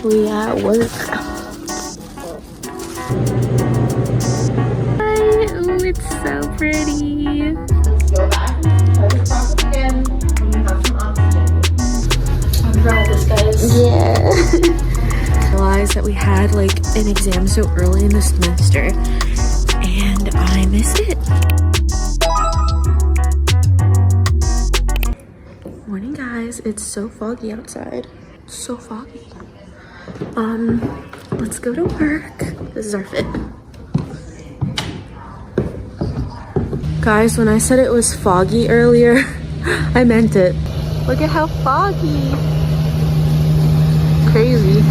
We at work. Hi, ooh, it's so pretty. Let's go back, try to talk again, and we have some oxygen. I'm proud of this, guys. Yeah. Realized that we had like an exam so early in the semester, and I missed it. Morning, guys. It's so foggy outside. So foggy. Let's go to work. This is our fit. Guys, when I said it was foggy earlier, I meant it. Look at how foggy. Crazy.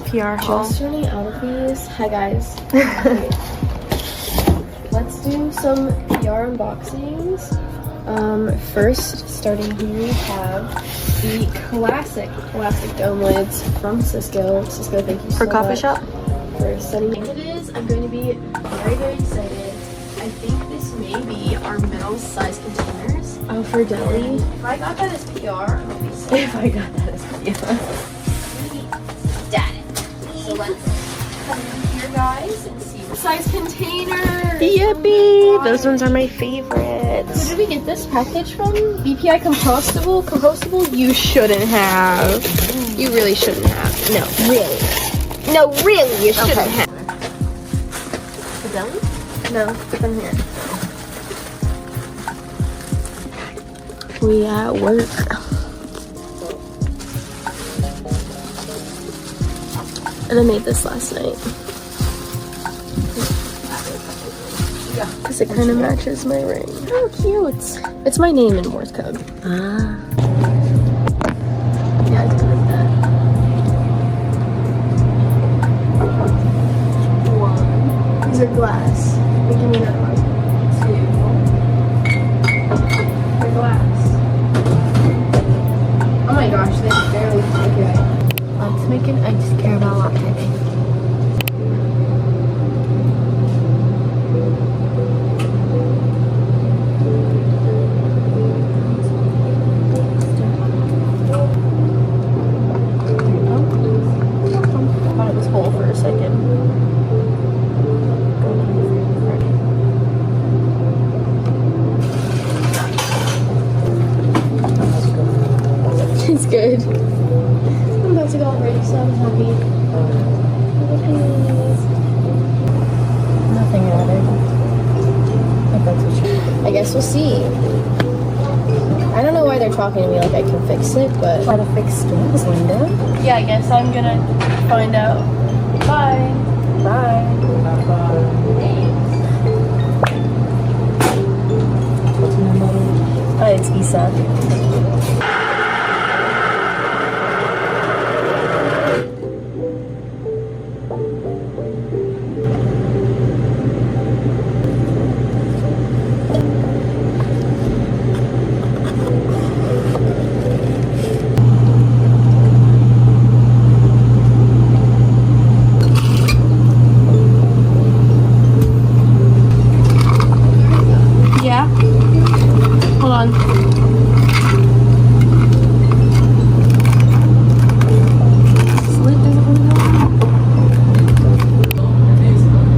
PR haul. Just running out of these. Hi, guys. Let's do some PR unboxings. First, starting here, we have the classic dome lids from Cisco. Cisco, thank you so For coffee much shop? for sending it. It is. I'm going to be very, very excited. I think this may be our middle size containers. Oh, for deli? If I got that as PR, I'll be safe. If I got that as PR. So let's come in here, guys, and see the size containers. Yippee! Oh, Those ones are my favorites. where did we get this package from? BPI compostable? You shouldn't have. You really shouldn't have. No, really. No, really, you shouldn't have. The deli? No, put them here. We at work. And I made this last night. Because it kind of matches my ring. Oh, cute. It's my name in Morse code. Ah. Yeah, I do like that. One. These are glass. Wait, give me another one. Two. They're glass. Oh my gosh, they barely take it. Let's make an iced caramel latte. It's good. I'm about to go already, so I'm happy. Nothing added. If that's what you... I guess we'll see. I don't know why they're talking to me like I can fix it, but... Try to fix skins, Linda. Yeah, I guess I'm gonna find out. Bye. Bye. Hi, it's Issa. Yeah? Hold on.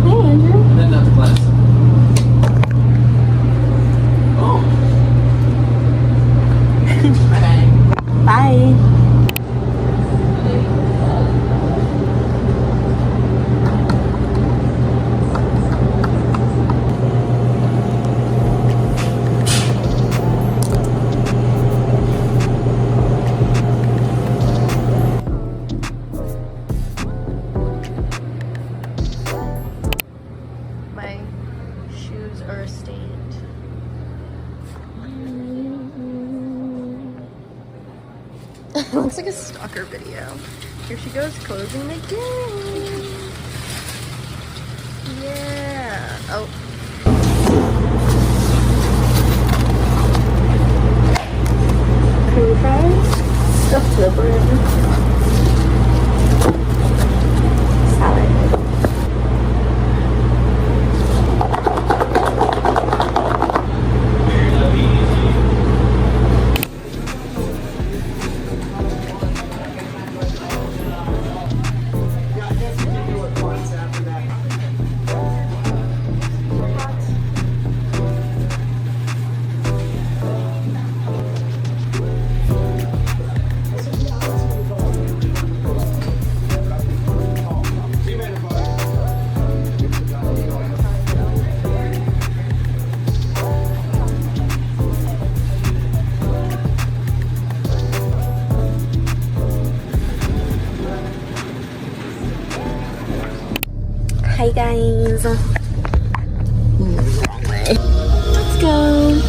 Hey, Andrew. Then not the class. Oh. Bye. My shoes are stained. It looks like a stalker video. Here she goes, closing the game. Yeah. Oh. Curly fries, stuffed to the brim. Salad. guys. Wrong way. Let's go.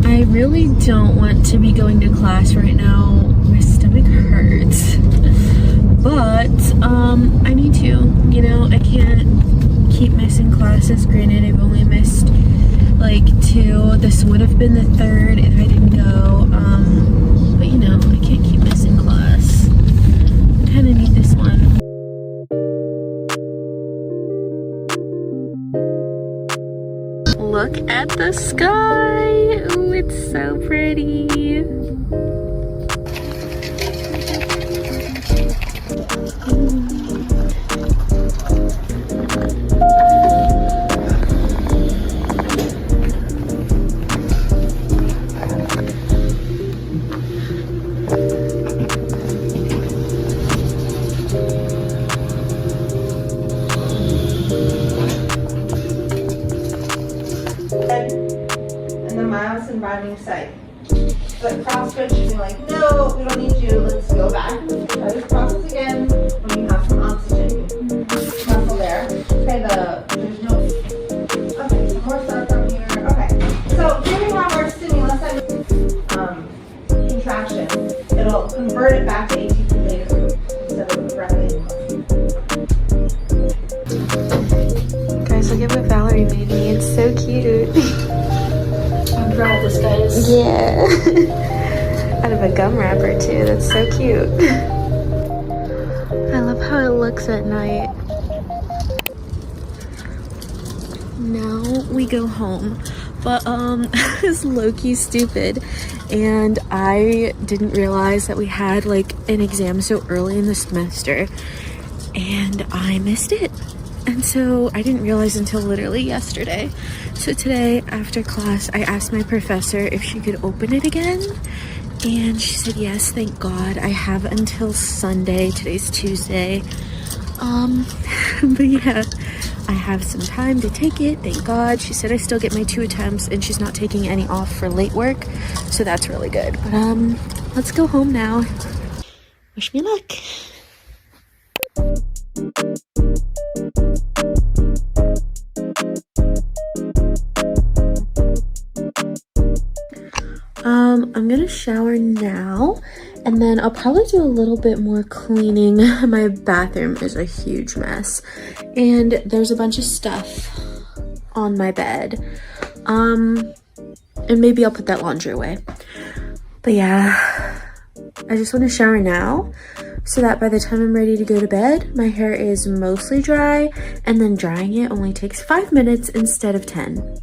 I really don't want to be going to class right now. My stomach hurts. But I need to, you know, I can't keep missing classes. Granted, I've only missed like 2. This would have been the 3rd if I didn't go. But you know, I can't keep missing class. I kind of need this one. Look at the sky. Ooh, it's so pretty. And the miles and rounding site. But cross stretch, you'd be like, no, we don't need you. Let's go back. Try this process again when you have some oxygen. Muscle there. Okay, there's no. Okay, so more start from here. Okay, so here we have our stimulus and contraction. It'll convert it back to ATP later instead of directly. Guys, look at what Valerie made me. It's so cute. I'm proud of this, guys. Yeah. Out of a gum wrapper too. That's so cute. I love how it looks at night. Now we go home. But it's low-key stupid. And I didn't realize that we had like an exam so early in the semester. And I missed it. And so I didn't realize until literally yesterday. So today after class, I asked my professor if she could open it again. And she said, yes, thank God. I have until Sunday. Today's Tuesday. But yeah, I have some time to take it. Thank God. She said I still get my 2 attempts and she's not taking any off for late work. So that's really good. But let's go home now. Wish me luck. I'm gonna shower now and then I'll probably do a little bit more cleaning. My bathroom is a huge mess and there's a bunch of stuff on my bed. And maybe I'll put that laundry away. But yeah, I just want to shower now so that by the time I'm ready to go to bed, my hair is mostly dry, and then drying it only takes 5 minutes instead of 10.